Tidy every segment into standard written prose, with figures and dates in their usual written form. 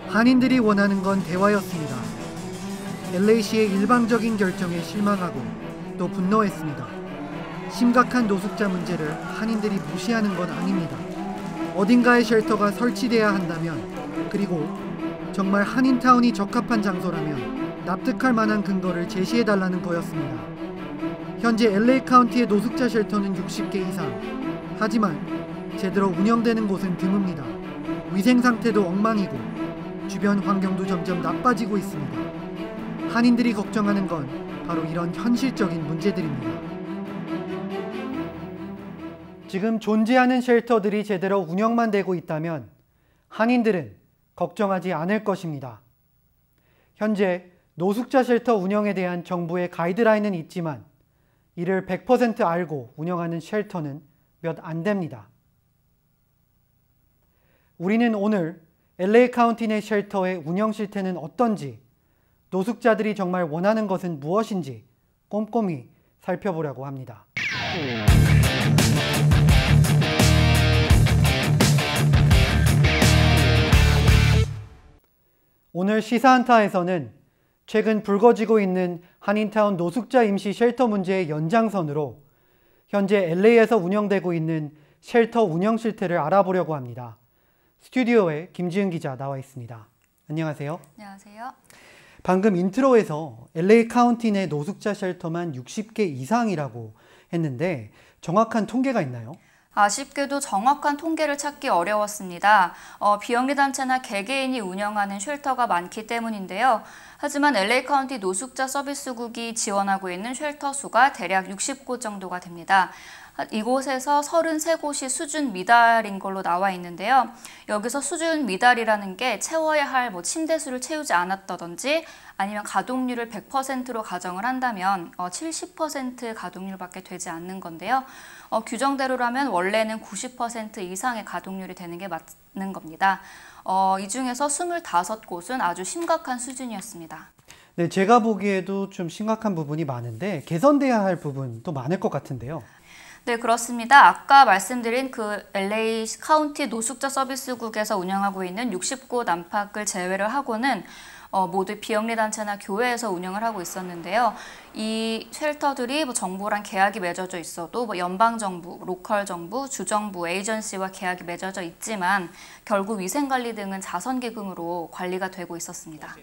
한인들이 원하는 건 대화였습니다. LA시의 일방적인 결정에 실망하고 또 분노했습니다. 심각한 노숙자 문제를 한인들이 무시하는 건 아닙니다. 어딘가에 쉘터가 설치돼야 한다면, 그리고 정말 한인타운이 적합한 장소라면 납득할 만한 근거를 제시해달라는 거였습니다. 현재 LA 카운티의 노숙자 쉘터는 60개 이상. 하지만 제대로 운영되는 곳은 드뭅니다. 위생 상태도 엉망이고 주변 환경도 점점 나빠지고 있습니다. 한인들이 걱정하는 건 바로 이런 현실적인 문제들입니다. 지금 존재하는 쉘터들이 제대로 운영만 되고 있다면 한인들은 걱정하지 않을 것입니다. 현재 노숙자 쉘터 운영에 대한 정부의 가이드라인은 있지만 이를 100% 알고 운영하는 쉘터는 몇 안 됩니다. 우리는 오늘 LA 카운티 내 쉘터의 운영 실태는 어떤지, 노숙자들이 정말 원하는 것은 무엇인지 꼼꼼히 살펴보려고 합니다. 오늘 시사한타에서는 최근 불거지고 있는 한인타운 노숙자 임시 쉘터 문제의 연장선으로 현재 LA에서 운영되고 있는 쉘터 운영 실태를 알아보려고 합니다. 스튜디오에 김지은 기자 나와 있습니다. 안녕하세요. 안녕하세요. 방금 인트로에서 LA 카운티 내 노숙자 쉘터만 60개 이상이라고 했는데 정확한 통계가 있나요? 아쉽게도 정확한 통계를 찾기 어려웠습니다. 비영리 단체나 개개인이 운영하는 쉘터가 많기 때문인데요. 하지만 LA 카운티 노숙자 서비스국이 지원하고 있는 쉘터 수가 대략 60곳 정도가 됩니다. 이곳에서 33곳이 수준 미달인 걸로 나와 있는데요. 여기서 수준 미달이라는 게 채워야 할 침대 수를 채우지 않았다든지 아니면 가동률을 100%로 가정을 한다면 70% 가동률밖에 되지 않는 건데요. 규정대로라면 원래는 90% 이상의 가동률이 되는 게 맞는 겁니다. 이 중에서 25곳은 아주 심각한 수준이었습니다. 네, 제가 보기에도 좀 심각한 부분이 많은데 개선돼야 할 부분도 많을 것 같은데요. 네, 그렇습니다. 아까 말씀드린 그 LA 카운티 노숙자 서비스국에서 운영하고 있는 60곳 안팎을 제외를 하고는 모두 비영리 단체나 교회에서 운영을 하고 있었는데요. 이 쉘터들이 정부랑 계약이 맺어져 있어도 연방정부, 로컬 정부, 주정부, 에이전시와 계약이 맺어져 있지만 결국 위생관리 등은 자선기금으로 관리가 되고 있었습니다.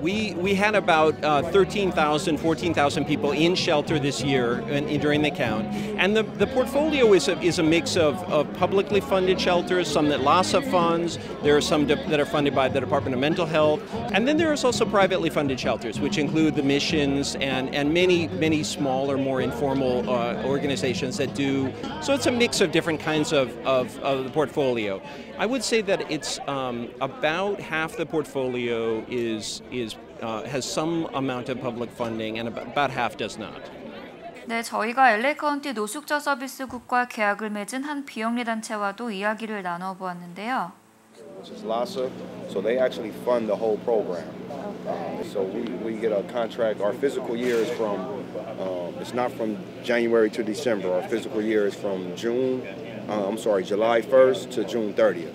We had about 13,000, 14,000 people in shelter this year during the count, and the portfolio is a mix of publicly funded shelters, some that LAHSA funds. There are some that are funded by the Department of Mental Health, and then there is also privately funded shelters, which include the missions and many smaller, more informal organizations that do. So it's a mix of different kinds of the portfolio. I would say that it's about half the portfolio has some amount of public funding, and about half does not. 네, 저희가 LA 카운티 노숙자 서비스국과 계약을 맺은 한 비영리 단체와도 이야기를 나눠보았는데요. This is LAHSA, so they actually fund the whole program. So we get a contract. Our physical year is from it's not from January to December. Our physical year is from July 1st to June 30th.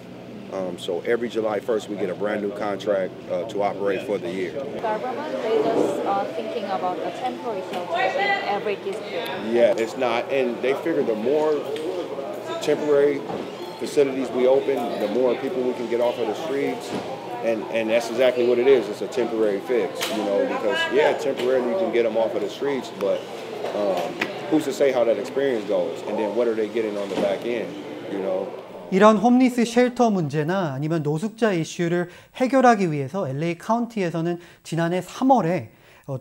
So every July 1st we get a brand new contract to operate for the year. The government, they just thinking about the temporary shelters in every district. Yeah, it's not, and they figure the more temporary facilities we open, the more people we can get off of the streets, and that's exactly what it is. It's a temporary fix, because temporarily you can get them off of the streets, but who's to say how that experience goes, and then what are they getting on the back end, 이런 홈리스 쉘터 문제나 아니면 노숙자 이슈를 해결하기 위해서 LA 카운티에서는 지난해 3월에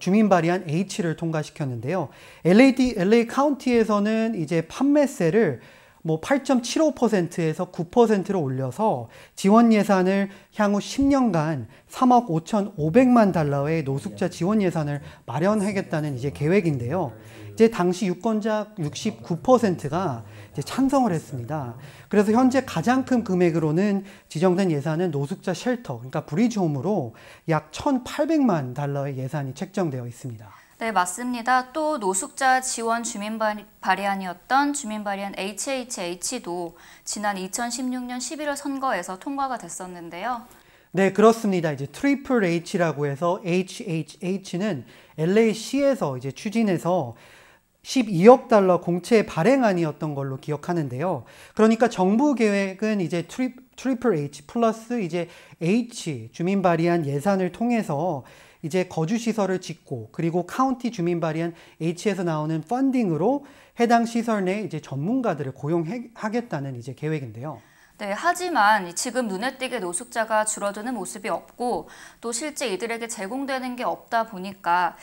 주민 발의안 H를 통과시켰는데요. LA 카운티에서는 이제 판매세를 뭐 8.75%에서 9%로 올려서 지원 예산을 향후 10년간 3억 5,500만 달러의 노숙자 지원 예산을 마련하겠다는 이제 계획인데요. 이제 당시 유권자 69%가 이제 찬성을 했습니다. 그래서 현재 가장 큰 금액으로는 지정된 예산은 노숙자 쉘터, 그러니까 브리지 홈으로 약 1,800만 달러의 예산이 책정되어 있습니다. 네, 맞습니다. 또 노숙자 지원 주민 발의안이었던 주민 발의안 HHH도 지난 2016년 11월 선거에서 통과가 됐었는데요. 네, 그렇습니다. 이제 트리플 H라고 해서 HHH는 LA시에서 이제 추진해서 12억 달러 공채 발행안이었던 걸로 기억하는데요. 그러니까 정부 계획은 이제 트리플 H 플러스 이제 H 주민 발의안 예산을 통해서 이제 거주 시설을 짓고 그리고 카운티 주민 발의안 H에서 나오는 펀딩으로 해당 시설 내 이제 전문가들을 고용하겠다는 이제 계획인데요. 네, 하지만 지금 눈에 띄게 노숙자가 줄어드는 모습이 없고 또 실제 이들에게 제공되는 게 없다 보니까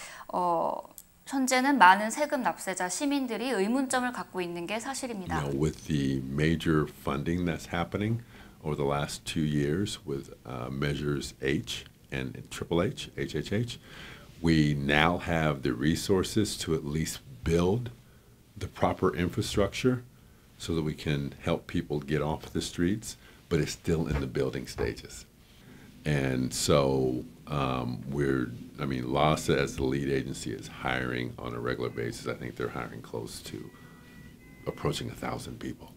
현재는 많은 세금 납세자 시민들이 의문점을 갖고 있는 게 사실입니다. You know, with the major funding that's happening over the last 2 years with measures H and Triple H, HHH, we now have the resources to at least build the proper infrastructure so that we can help people get off the streets, but it's still in the building stages. And so LAHSA as the lead agency is hiring on a regular basis. I think they're hiring close to approaching 1,000 people.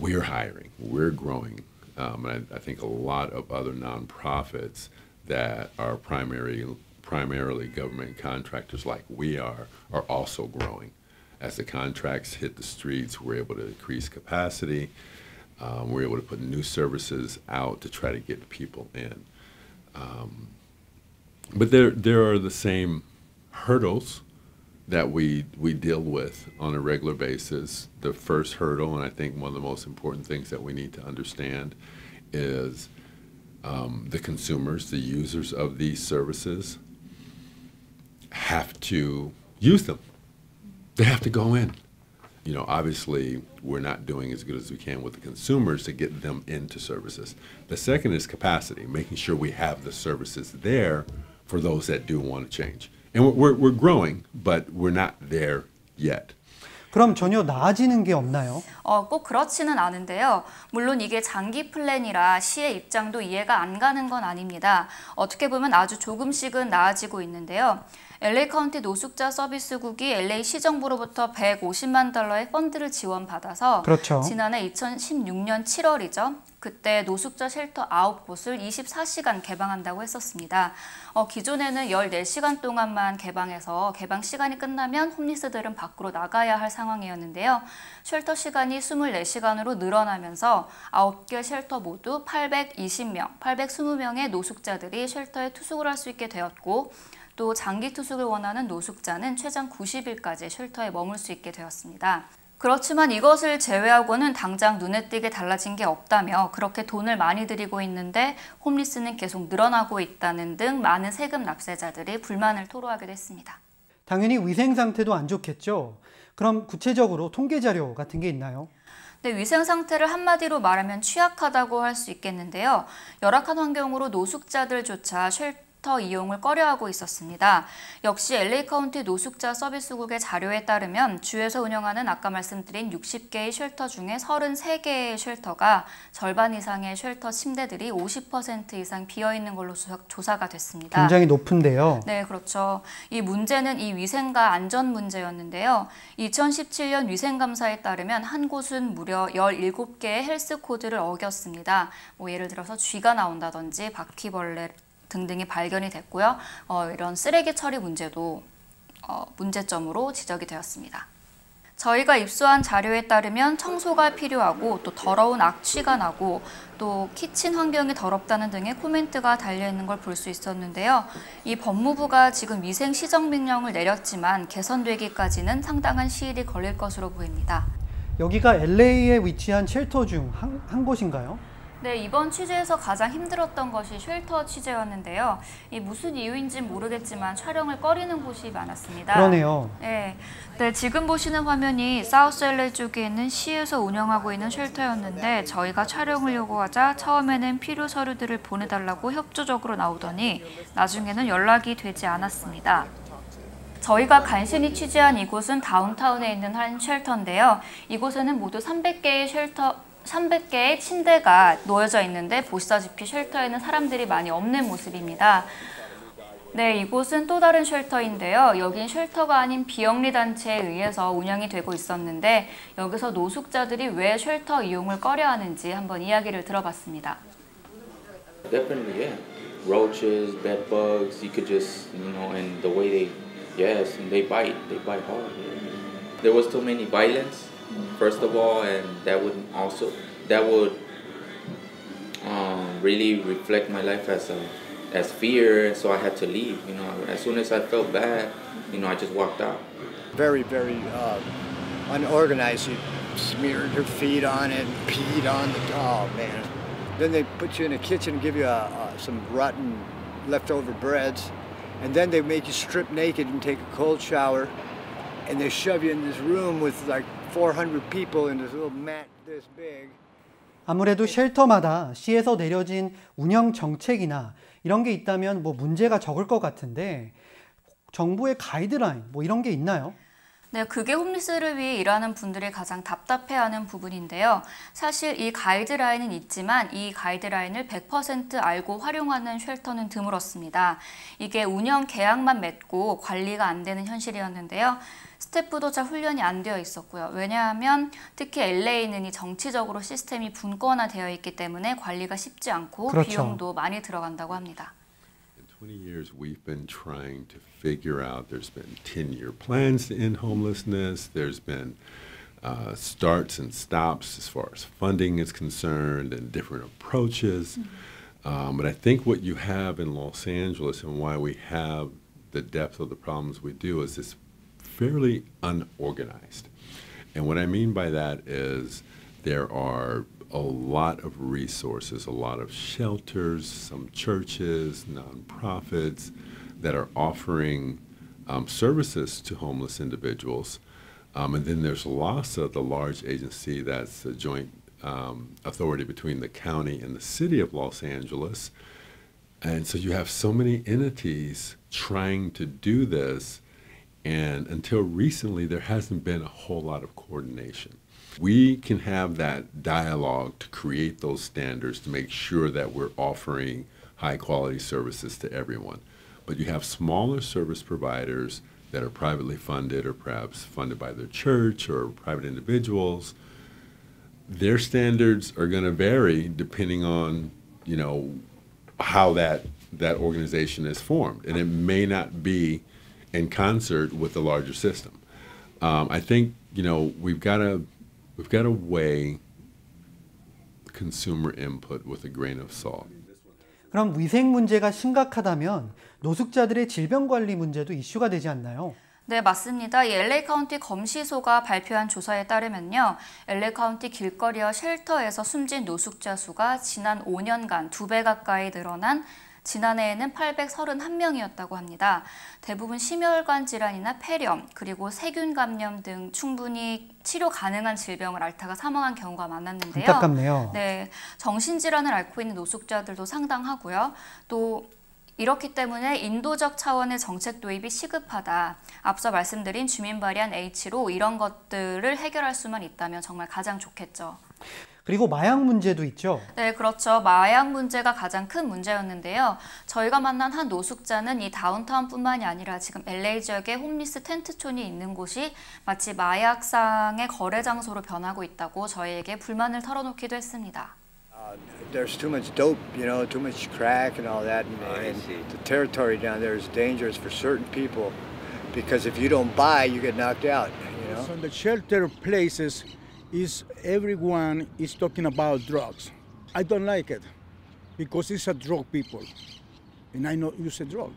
We're hiring, we're growing. And I think a lot of other nonprofits that are primarily government contractors like we are also growing. As the contracts hit the streets, we're able to increase capacity. We're able to put new services out to try to get people in. But there are the same hurdles that we deal with on a regular basis. The first hurdle, and I think one of the most important things that we need to understand, is the consumers, the users of these services, have to use them. They have to go in. You know, obviously, we're not doing as good as we can with the consumers to get them into services. The second is capacity, making sure we have the services there for those that do want to change. And we're growing, but we're not there yet. 그럼 전혀 나아지는 게 없나요? 꼭 그렇지는 않은데요. 물론 이게 장기 플랜이라 시의 입장도 이해가 안 가는 건 아닙니다. 어떻게 보면 아주 조금씩은 나아지고 있는데요. LA 카운티 노숙자 서비스국이 LA 시정부로부터 150만 달러의 펀드를 지원받아서 그렇죠. 지난해 2016년 7월이죠. 그때 노숙자 쉘터 9곳을 24시간 개방한다고 했었습니다. 기존에는 14시간 동안만 개방해서 개방 시간이 끝나면 홈리스들은 밖으로 나가야 할 상황이었는데요. 쉘터 시간이 24시간으로 늘어나면서 9개 쉘터 모두 820명의 노숙자들이 쉘터에 투숙을 할 수 있게 되었고 또 장기 투숙을 원하는 노숙자는 최장 90일까지 쉘터에 머물 수 있게 되었습니다. 그렇지만 이것을 제외하고는 당장 눈에 띄게 달라진 게 없다며 그렇게 돈을 많이 들이고 있는데 홈리스는 계속 늘어나고 있다는 등 많은 세금 납세자들이 불만을 토로하기도 했습니다. 당연히 위생 상태도 안 좋겠죠. 그럼 구체적으로 통계 자료 같은 게 있나요? 네, 위생 상태를 한마디로 말하면 취약하다고 할 수 있겠는데요. 열악한 환경으로 노숙자들조차 쉘터 이용을 꺼려하고 있었습니다. 역시 LA 카운티 노숙자 서비스국의 자료에 따르면 주에서 운영하는 아까 말씀드린 60개의 쉘터 중에 33개의 쉘터가 절반 이상의 쉘터 침대들이 50% 이상 비어있는 걸로 조사가 됐습니다. 굉장히 높은데요. 네, 그렇죠. 이 문제는 이 위생과 안전 문제였는데요. 2017년 위생감사에 따르면 한 곳은 무려 17개의 헬스 코드를 어겼습니다. 예를 들어서 쥐가 나온다든지 바퀴벌레 등등이 발견이 됐고요. 이런 쓰레기 처리 문제도 문제점으로 지적이 되었습니다. 저희가 입수한 자료에 따르면 청소가 필요하고 또 더러운 악취가 나고 또 키친 환경이 더럽다는 등의 코멘트가 달려있는 걸 볼 수 있었는데요. 이 법무부가 지금 위생 시정 명령을 내렸지만 개선되기까지는 상당한 시일이 걸릴 것으로 보입니다. 여기가 LA에 위치한 쉘터 중 한 곳인가요? 네, 이번 취재에서 가장 힘들었던 것이 쉘터 취재였는데요. 이 무슨 이유인지는 모르겠지만 촬영을 꺼리는 곳이 많았습니다. 그러네요. 네, 지금 보시는 화면이 사우스 LA 쪽에 있는 시에서 운영하고 있는 쉘터였는데 저희가 촬영을 요구하자 처음에는 필요 서류들을 보내달라고 협조적으로 나오더니 나중에는 연락이 되지 않았습니다. 저희가 간신히 취재한 이곳은 다운타운에 있는 한 쉘터인데요. 이곳에는 모두 300개의 침대가 놓여져 있는데 보시다시피 쉘터에는 사람들이 많이 없는 모습입니다. 네, 이곳은 또 다른 쉘터인데요. 여긴 쉘터가 아닌 비영리 단체에 의해서 운영이 되고 있었는데 여기서 노숙자들이 왜 쉘터 이용을 꺼려하는지 한번 이야기를 들어봤습니다. Definitely, yeah. Roaches, bed bugs, you could just, and the way they, yes, and they bite hard. Yeah. There was too many violence, first of all, and that would really reflect my life as fear, so I had to leave. As soon as I felt bad, I just walked out. Very, very unorganized. You smeared your feet on it, peed on the. Oh man! Then they put you in a kitchen and give you some rotten leftover breads, and then they make you strip naked and take a cold shower, and they shove you in this room with like 400 people in this little mat this big. 아무래도 쉘터마다 시에서 내려진 운영 정책이나 이런 게 있다면 뭐 문제가 적을 것 같은데 정부의 가이드라인 뭐 이런 게 있나요? 네, 그게 홈리스를 위해 일하는 분들이 가장 답답해하는 부분인데요. 사실 이 가이드라인은 있지만 이 가이드라인을 100% 알고 활용하는 쉘터는 드물었습니다. 이게 운영 계약만 맺고 관리가 안 되는 현실이었는데요. 스태프도 잘 훈련이 안 되어 있었고요. 왜냐하면 특히 LA는 이 정치적으로 시스템이 분권화되어 있기 때문에 관리가 쉽지 않고 그렇죠. 비용도 많이 들어간다고 합니다. 20 years we've been trying to figure out, there's been 10-year plans to end homelessness, there's been starts and stops as far as funding is concerned and different approaches. But I think what you have in Los Angeles and why we have the depth of the problems we do is it's fairly unorganized. And what I mean by that is there are a lot of resources, a lot of shelters, some churches, nonprofits that are offering services to homeless individuals. And then there's LAHSA, the large agency that's a joint authority between the county and the city of Los Angeles. And so you have so many entities trying to do this, and until recently there hasn't been a whole lot of coordination. We can have that dialogue to create those standards to make sure that we're offering high quality services to everyone. But you have smaller service providers that are privately funded or perhaps funded by their church or private individuals. Their standards are going to vary depending on, how that organization is formed. And it may not be in concert with the larger system. I think, we've got to weigh consumer input with a grain of salt. 그럼 위생 문제가 심각하다면 노숙자들의 질병 관리 문제도 이슈가 되지 않나요? 네, 맞습니다. 이 LA 카운티 검시소가 발표한 조사에 따르면요. LA 카운티 길거리와 쉘터에서 숨진 노숙자 수가 지난 5년간 2배 가까이 늘어난 지난해에는 831명이었다고 합니다. 대부분 심혈관 질환이나 폐렴, 그리고 세균 감염 등 충분히 치료 가능한 질병을 앓다가 사망한 경우가 많았는데요. 안타깝네요. 네, 정신질환을 앓고 있는 노숙자들도 상당하고요. 또 이렇기 때문에 인도적 차원의 정책 도입이 시급하다. 앞서 말씀드린 주민 발의안 H로 이런 것들을 해결할 수만 있다면 정말 가장 좋겠죠. 그리고 마약 문제도 있죠. 네, 그렇죠. 마약 문제가 가장 큰 문제였는데요. 저희가 만난 한 노숙자는 이 다운타운뿐만이 아니라 지금 LA 지역에 홈리스 텐트촌이 있는 곳이 마치 마약상의 거래 장소로 변하고 있다고 저희에게 불만을 털어놓기도 했습니다. There's too much dope, too much crack and all that, and the territory down there is dangerous for certain people because if you don't buy, you get knocked out. So the shelter places is everyone is talking about drugs. I don't like it because it's a drug people, and I know use a drug.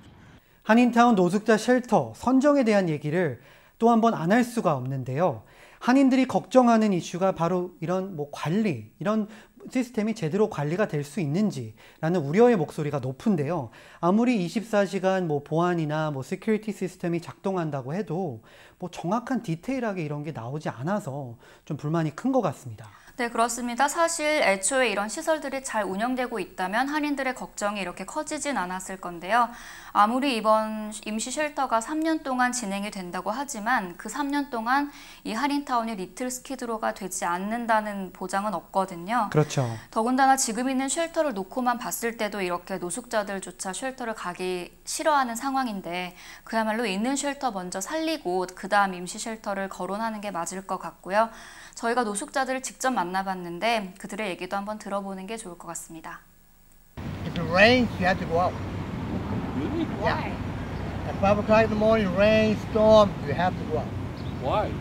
한인타운 노숙자 쉘터 선정에 대한 얘기를 또 한 번 안 할 수가 없는데요. 한인들이 걱정하는 이슈가 바로 이런 관리, 이런 시스템이 제대로 관리가 될 수 있는지라는 우려의 목소리가 높은데요. 아무리 24시간 뭐 보안이나 뭐 시큐리티 시스템이 작동한다고 해도 뭐 정확한 디테일하게 이런 게 나오지 않아서 좀 불만이 큰 것 같습니다. 네, 그렇습니다. 사실 애초에 이런 시설들이 잘 운영되고 있다면 한인들의 걱정이 이렇게 커지진 않았을 건데요. 아무리 이번 임시 쉘터가 3년 동안 진행이 된다고 하지만 그 3년 동안 이 한인타운이 리틀 스키드로가 되지 않는다는 보장은 없거든요. 그렇죠. 더군다나 지금 있는 쉘터를 놓고만 봤을 때도 이렇게 노숙자들조차 쉘터를 가기 싫어하는 상황인데 그야말로 있는 쉘터 먼저 살리고 그 다음 임시 쉘터를 거론하는 게 맞을 것 같고요. 저희가 노숙자들을 직접 만나봤는데 그들의 얘기도 한번 들어보는 게 좋을 것 같습니다. If it rains, you have to go out. Really? Yeah. At 5 o'clock in the morning, rain, storm, you have to go out. Why?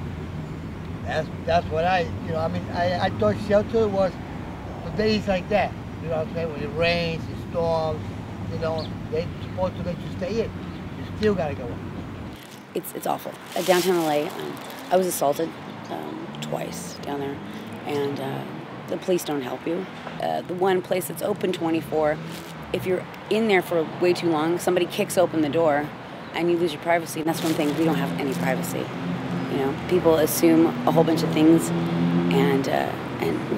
That's what I mean, I thought shelter was for days like that. You know what I'm saying? When it rains, it storms, they're supposed to let you stay in. You still got to go out. It's awful. At downtown LA, I was assaulted twice down there, and the police don't help you. The one place that's open 24, if you're in there for way too long, somebody kicks open the door and you lose your privacy. And that's one thing, we don't have any privacy. People assume a whole bunch of things, and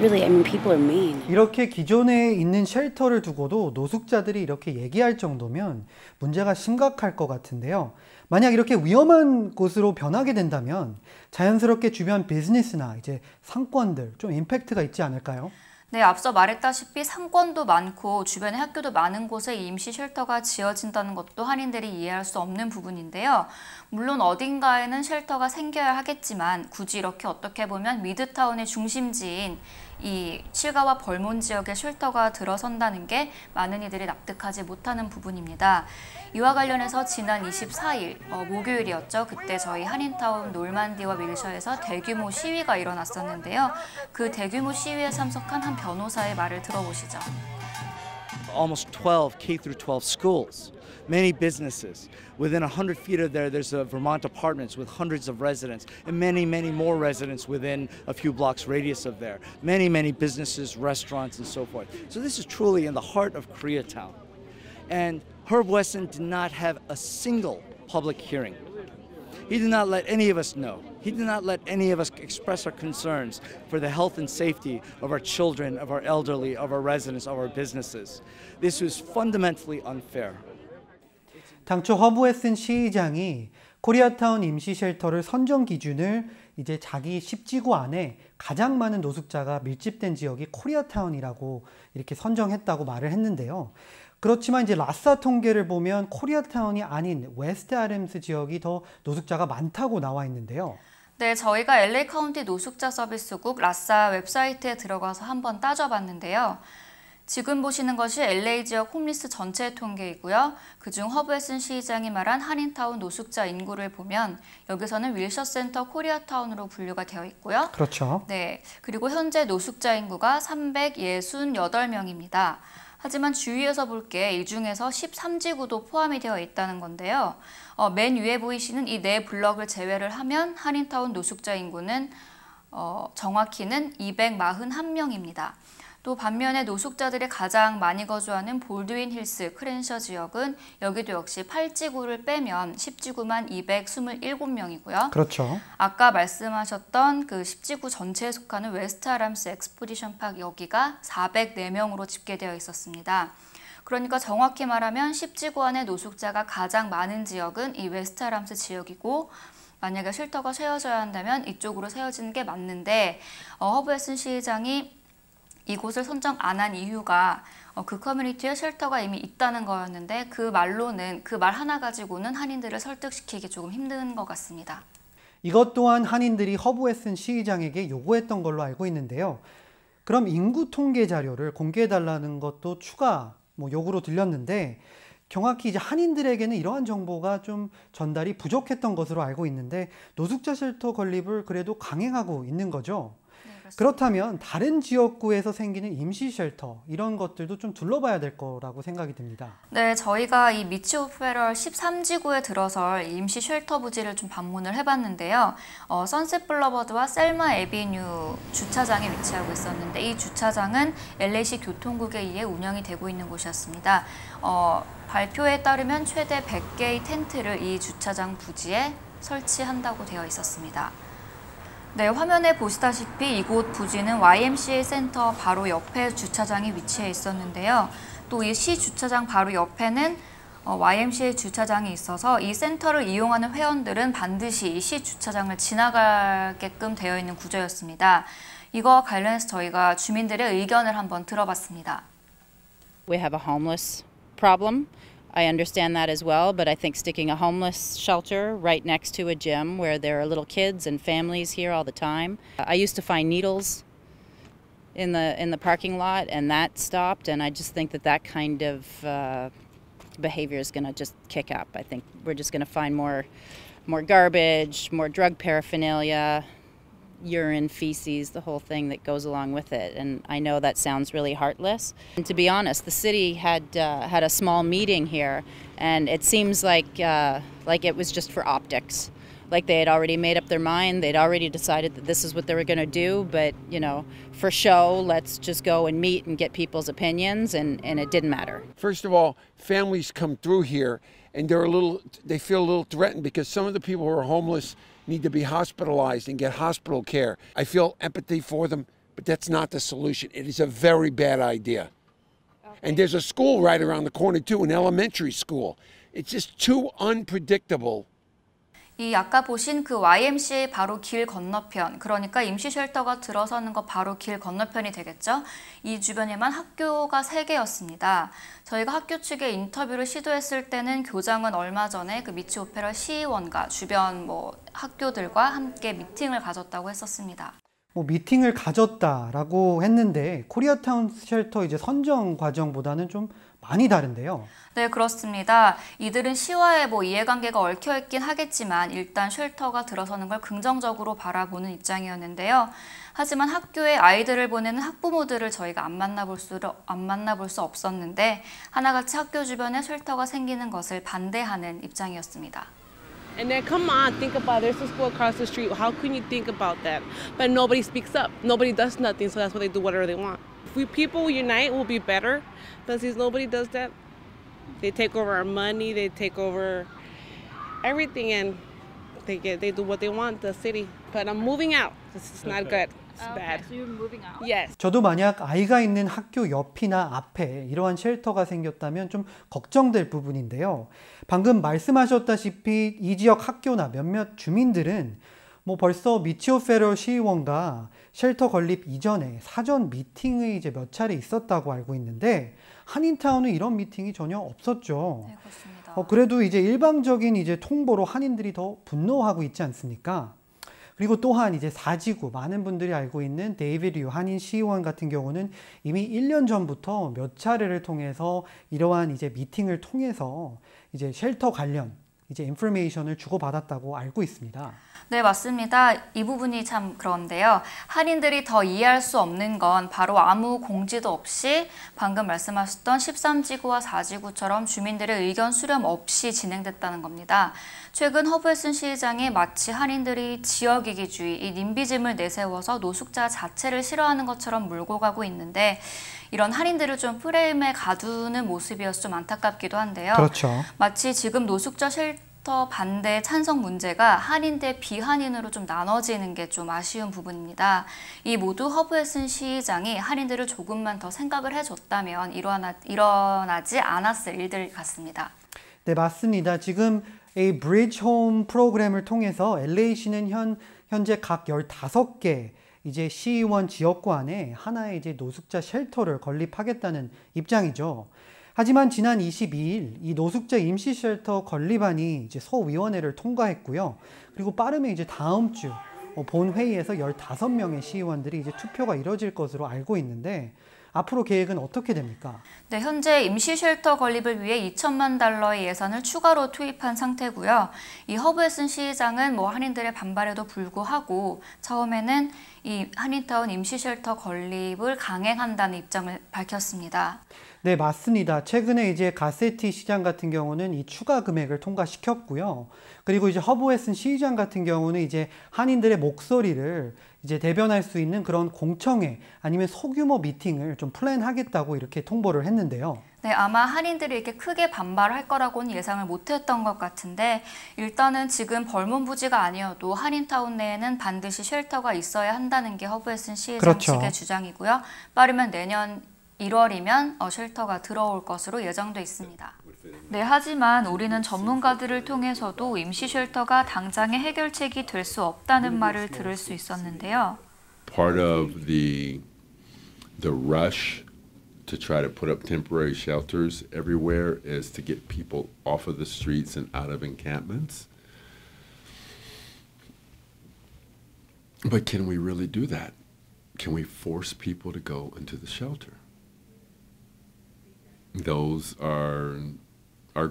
really, I mean, people are mean. 이렇게 기존에 있는 쉘터를 두고도 노숙자들이 이렇게 얘기할 정도면 문제가 심각할 것 같은데요. 만약 이렇게 위험한 곳으로 변하게 된다면 자연스럽게 주변 비즈니스나 이제 상권들 좀 임팩트가 있지 않을까요? 네, 앞서 말했다시피 상권도 많고 주변에 학교도 많은 곳에 임시 쉘터가 지어진다는 것도 한인들이 이해할 수 없는 부분인데요. 물론 어딘가에는 쉘터가 생겨야 하겠지만 굳이 이렇게 어떻게 보면 미드타운의 중심지인 이 칠가와 벌몬 지역에 쉘터가 들어선다는 게 많은 이들이 납득하지 못하는 부분입니다. 이와 관련해서 지난 24일 목요일이었죠. 그때 저희 한인타운 놀만디와 윌셔에서 대규모 시위가 일어났었는데요. 그 대규모 시위에 참석한 한 변호사의 말을 들어보시죠. Almost 12 K-12 schools, many businesses. Within 100 feet of there's a Vermont Apartments with hundreds of residents and many, many more residents within a few blocks radius of there. Many, many businesses, restaurants, and so forth. So this is truly in the heart of Koreatown. And Herb Wesson did not have a single public hearing. He did not let any of us know. He did not let any of us express our concerns for the health and safety of our children, of our elderly, of our residents, of our businesses. This was fundamentally unfair. 당초 허브 웨슨 시의장이 코리아타운 임시 쉘터를 선정 기준을 이제 자기 10지구 안에 가장 많은 노숙자가 밀집된 지역이 코리아타운이라고 이렇게 선정했다고 말을 했는데요. 그렇지만 이제 라싸 통계를 보면 코리아타운이 아닌 웨스트 아담스 지역이 더 노숙자가 많다고 나와 있는데요. 네, 저희가 LA 카운티 노숙자 서비스국 라싸 웹사이트에 들어가서 한번 따져봤는데요. 지금 보시는 것이 LA 지역 홈리스 전체 통계이고요. 그중 허브 웨슨 시의장이 말한 한인타운 노숙자 인구를 보면 여기서는 윌셔 센터 코리아타운으로 분류가 되어 있고요. 그렇죠. 네, 그리고 현재 노숙자 인구가 368명입니다. 하지만 주위에서 볼 게 이 중에서 13지구도 포함이 되어 있다는 건데요. 맨 위에 보이시는 이 네 블럭을 제외를 하면 한인타운 노숙자 인구는 정확히는 241명입니다. 또 반면에 노숙자들이 가장 많이 거주하는 볼드윈 힐스, 크랜셔 지역은 여기도 역시 8지구를 빼면 10지구만 227명이고요. 그렇죠. 아까 말씀하셨던 그 10지구 전체에 속하는 웨스트 아람스 엑스포디션 파크 여기가 404명으로 집계되어 있었습니다. 그러니까 정확히 말하면 10지구 안에 노숙자가 가장 많은 지역은 이 웨스트 아람스 지역이고 만약에 쉘터가 세워져야 한다면 이쪽으로 세워지는 게 맞는데 허브 웨슨 시의장이 이곳을 선정 안 한 이유가 그 커뮤니티에 쉘터가 이미 있다는 거였는데 그 말 하나 가지고는 한인들을 설득시키기 조금 힘든 것 같습니다. 이것 또한 한인들이 허브 웨슨 시의장에게 요구했던 걸로 알고 있는데요. 그럼 인구 통계 자료를 공개해달라는 것도 추가 요구로 들렸는데 정확히 이제 한인들에게는 이러한 정보가 좀 전달이 부족했던 것으로 알고 있는데 노숙자 쉘터 건립을 그래도 강행하고 있는 거죠. 네, 그렇다면 다른 지역구에서 생기는 임시 쉘터 이런 것들도 좀 둘러봐야 될 거라고 생각이 듭니다. 네, 저희가 이 미치오페럴 13지구에 들어설 임시 쉘터 부지를 좀 방문을 해봤는데요. 선셋 블러버드와 셀마 에비뉴 주차장에 위치하고 있었는데 이 주차장은 LA시 교통국에 의해 운영이 되고 있는 곳이었습니다. 발표에 따르면 최대 100개의 텐트를 이 주차장 부지에 설치한다고 되어 있었습니다. 네, 화면에 보시다시피 이곳 부지는 YMCA 센터 바로 옆에 주차장이 위치해 있었는데요. 또 이 시 주차장 바로 옆에는 YMCA 주차장이 있어서 이 센터를 이용하는 회원들은 반드시 이 시 주차장을 지나가게끔 되어 있는 구조였습니다. 이거와 관련해서 저희가 주민들의 의견을 한번 들어봤습니다. We have a homeless problem. I understand that as well, but I think sticking a homeless shelter right next to a gym where there are little kids and families here all the time. I used to find needles in the parking lot, and that stopped. And I just think that kind of behavior is going to just kick up. I think we're just going to find more garbage, more drug paraphernalia, urine, feces, the whole thing that goes along with it. And I know that sounds really heartless. And to be honest, the city had a small meeting here, and it seems like it was just for optics. Like they had already made up their mind, they'd already decided that this is what they were going to do, but, you know, for show, let's just go and meet and get people's opinions, and it didn't matter. First of all, families come through here, and they feel a little threatened because some of the people who are homeless need to be hospitalized and get hospital care. I feel empathy for them, but that's not the solution. It is a very bad idea. Okay. And there's a school right around the corner too, an elementary school. It's just too unpredictable. 이 아까 보신 그 YMCA 바로 길 건너편, 그러니까 임시 쉘터가 들어서는 거 바로 길 건너편이 되겠죠. 이 주변에만 학교가 3개였습니다. 저희가 학교 측에 인터뷰를 시도했을 때는 교장은 얼마 전에 그 미치 오페럴 시의원과 주변 학교들과 함께 미팅을 가졌다고 했었습니다. 미팅을 가졌다라고 했는데 코리아타운 쉘터 이제 선정 과정보다는 좀 많이 다른데요. 네, 그렇습니다. 이들은 시와의 이해관계가 얽혀있긴 하겠지만 일단 쉘터가 들어서는 걸 긍정적으로 바라보는 입장이었는데요. 하지만 학교에 아이들을 보내는 학부모들을 저희가 안 만나볼 수 없었는데 하나같이 학교 주변에 쉘터가 생기는 것을 반대하는 입장이었습니다. And then, come on, think about it. There's a school across the street. How can you think about that? But nobody speaks up. Nobody does nothing, so that's why they do whatever they want. If people unite, we'll be better. But since nobody does that, they take over our money, they take over everything, and they do what they want, the city. But I'm moving out. This is not good. It's bad. So you're moving out? Yes. 저도 만약 아이가 있는 학교 옆이나 앞에 이러한 쉘터가 생겼다면 좀 걱정될 부분인데요. 방금 말씀하셨다시피 이 지역 학교나 몇몇 주민들은 벌써 미치오페럴 시의원과 쉘터 건립 이전에 사전 미팅이 이제 몇 차례 있었다고 알고 있는데 한인타운은 이런 미팅이 전혀 없었죠. 네, 그렇습니다. 그래도 이제 일방적인 이제 통보로 한인들이 더 분노하고 있지 않습니까? 그리고 또한 이제 4지구 많은 분들이 알고 있는 데이비드 유 한인 시의원 같은 경우는 이미 1년 전부터 몇 차례를 통해서 이러한 이제 미팅을 통해서 이제 쉘터 관련 이제 인포메이션을 주고받았다고 알고 있습니다. 네, 맞습니다. 이 부분이 참 그런데요. 한인들이 더 이해할 수 없는 건 바로 아무 공지도 없이 방금 말씀하셨던 13지구와 4지구처럼 주민들의 의견 수렴 없이 진행됐다는 겁니다. 최근 허브웨슨 시의장이 마치 한인들이 지역이기주의, 이 님비즘을 내세워서 노숙자 자체를 싫어하는 것처럼 몰고 가고 있는데 이런 한인들을 좀 프레임에 가두는 모습이어서 좀 안타깝기도 한데요. 그렇죠. 마치 지금 노숙자 쉘터 반대 찬성 문제가 한인 대 비한인으로 좀 나눠지는 게 좀 아쉬운 부분입니다. 이 모두 허브웨슨 시의장이 한인들을 조금만 더 생각을 해줬다면 일어나지 않았을 일들 같습니다. 네, 맞습니다. 지금 이 브리지 홈 프로그램을 통해서 LA시는 현재 각 15개 이제 시의원 지역구 안에 하나의 이제 노숙자 쉘터를 건립하겠다는 입장이죠. 하지만 지난 22일 이 노숙자 임시 쉘터 건립안이 이제 서위원회를 통과했고요. 그리고 빠르면 이제 다음 주 본회의에서 15명의 시의원들이 이제 투표가 이뤄질 것으로 알고 있는데 앞으로 계획은 어떻게 됩니까? 네, 현재 임시 쉘터 건립을 위해 2천만 달러의 예산을 추가로 투입한 상태고요. 이 허브웨슨 시장은 한인들의 반발에도 불구하고 처음에는 이 한인타운 임시 쉘터 건립을 강행한다는 입장을 밝혔습니다. 네, 맞습니다. 최근에 이제 가세티 시장 같은 경우는 이 추가 금액을 통과시켰고요. 그리고 이제 허브웨슨 시장 같은 경우는 이제 한인들의 목소리를 이제 대변할 수 있는 그런 공청회 아니면 소규모 미팅을 좀 플랜하겠다고 이렇게 통보를 했는데요. 네, 아마 한인들이 이렇게 크게 반발할 거라고는 예상을 못했던 것 같은데 일단은 지금 벌몬부지가 아니어도 한인타운 내에는 반드시 쉘터가 있어야 한다는 게 허브웨슨 시장 그렇죠. 측의 주장이고요. 빠르면 내년 1월이면 쉘터가 들어올 것으로 예정돼 있습니다. 네, 하지만 우리는 전문가들을 통해서도 임시 쉘터가 당장의 해결책이 될 수 없다는 말을 들을 수 있었는데요. Part of the rush to try to put up temporary shelters everywhere is to get people off of the streets and out of encampments. But can we really do that? Can we force people to go into the shelter? Those are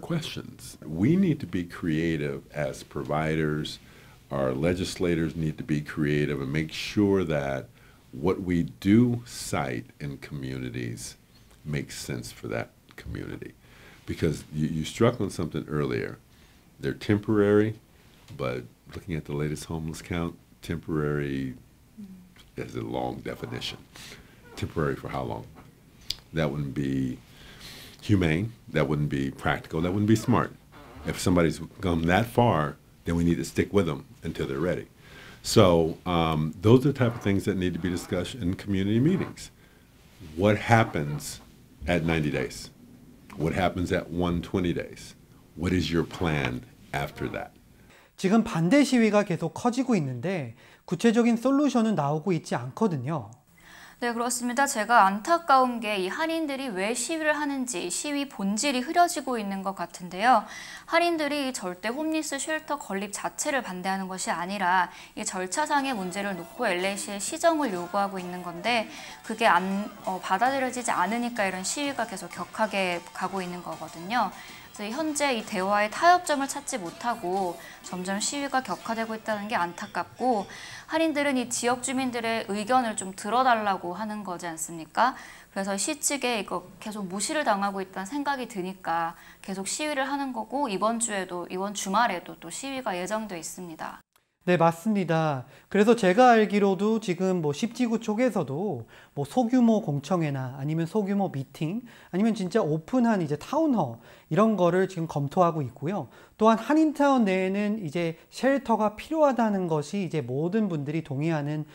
questions. We need to be creative as providers. Our legislators need to be creative and make sure that what we do cite in communities makes sense for that community. Because you struck on something earlier. They're temporary, but looking at the latest homeless count, temporary is a long definition. Temporary for how long? That wouldn't be humane, that wouldn't be practical, that wouldn't be smart. If somebody's come that far, then we need to stick with them until they're ready. So those are the type of things that need to be discussed in community meetings. What happens at 90 days? What happens at 120 days? What is your plan after that? 지금 반대 시위가 계속 커지고 있는데 구체적인 솔루션은 나오고 있지 않거든요. 네, 그렇습니다. 제가 안타까운 게 이 한인들이 왜 시위를 하는지 시위 본질이 흐려지고 있는 것 같은데요. 한인들이 절대 홈리스 쉘터 건립 자체를 반대하는 것이 아니라 이 절차상의 문제를 놓고 LA시의 시정을 요구하고 있는 건데 그게 받아들여지지 않으니까 이런 시위가 계속 격하게 가고 있는 거거든요. 그래서 현재 이 대화의 타협점을 찾지 못하고 점점 시위가 격화되고 있다는 게 안타깝고 한인들은 이 지역 주민들의 의견을 좀 들어달라고 하는 거지 않습니까? 그래서 시 측에 이거 계속 무시를 당하고 있다는 생각이 드니까 계속 시위를 하는 거고 이번 주말에도 또 시위가 예정돼 있습니다. 네, 맞습니다. 그래서 제가 알기로도 지금 10지구 쪽에서도 소규모 공청회나 아니면 소규모 미팅 아니면 진짜 오픈한 이제 타운홀 이런 거를 지금 검토하고 있고요. 또한 한인타운 내에는 이제 쉘터가 필요하다는 것이 이제 모든 분들이 동의하는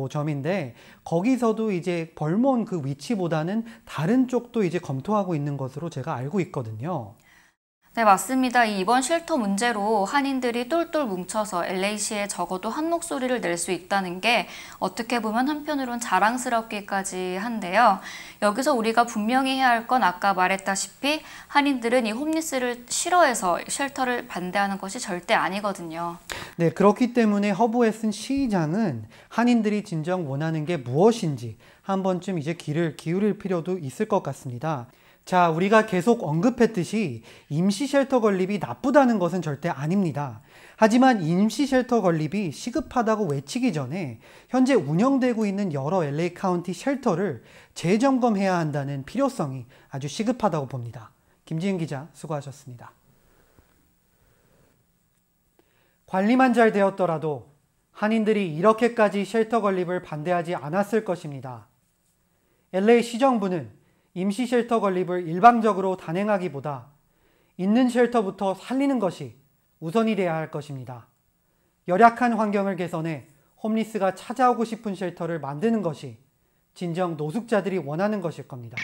점인데 거기서도 이제 벌몬 그 위치보다는 다른 쪽도 이제 검토하고 있는 것으로 제가 알고 있거든요. 네, 맞습니다. 이번 쉘터 문제로 한인들이 똘똘 뭉쳐서 LA시에 적어도 한 목소리를 낼 수 있다는 게 어떻게 보면 한편으론 자랑스럽기까지 한데요. 여기서 우리가 분명히 해야 할 건 아까 말했다시피 한인들은 이 홈리스를 싫어해서 쉘터를 반대하는 것이 절대 아니거든요. 네, 그렇기 때문에 허브웨슨 시장은 한인들이 진정 원하는 게 무엇인지 한 번쯤 이제 귀를 기울일 필요도 있을 것 같습니다. 자, 우리가 계속 언급했듯이 임시 쉘터 건립이 나쁘다는 것은 절대 아닙니다. 하지만 임시 쉘터 건립이 시급하다고 외치기 전에 현재 운영되고 있는 여러 LA 카운티 쉘터를 재점검해야 한다는 필요성이 아주 시급하다고 봅니다. 김지은 기자 수고하셨습니다. 관리만 잘 되었더라도 한인들이 이렇게까지 쉘터 건립을 반대하지 않았을 것입니다. LA 시정부는 임시 쉘터 건립을 일방적으로 단행하기보다 있는 쉘터부터 살리는 것이 우선이 돼야 할 것입니다. 열악한 환경을 개선해 홈리스가 찾아오고 싶은 쉘터를 만드는 것이 진정 노숙자들이 원하는 것일 겁니다.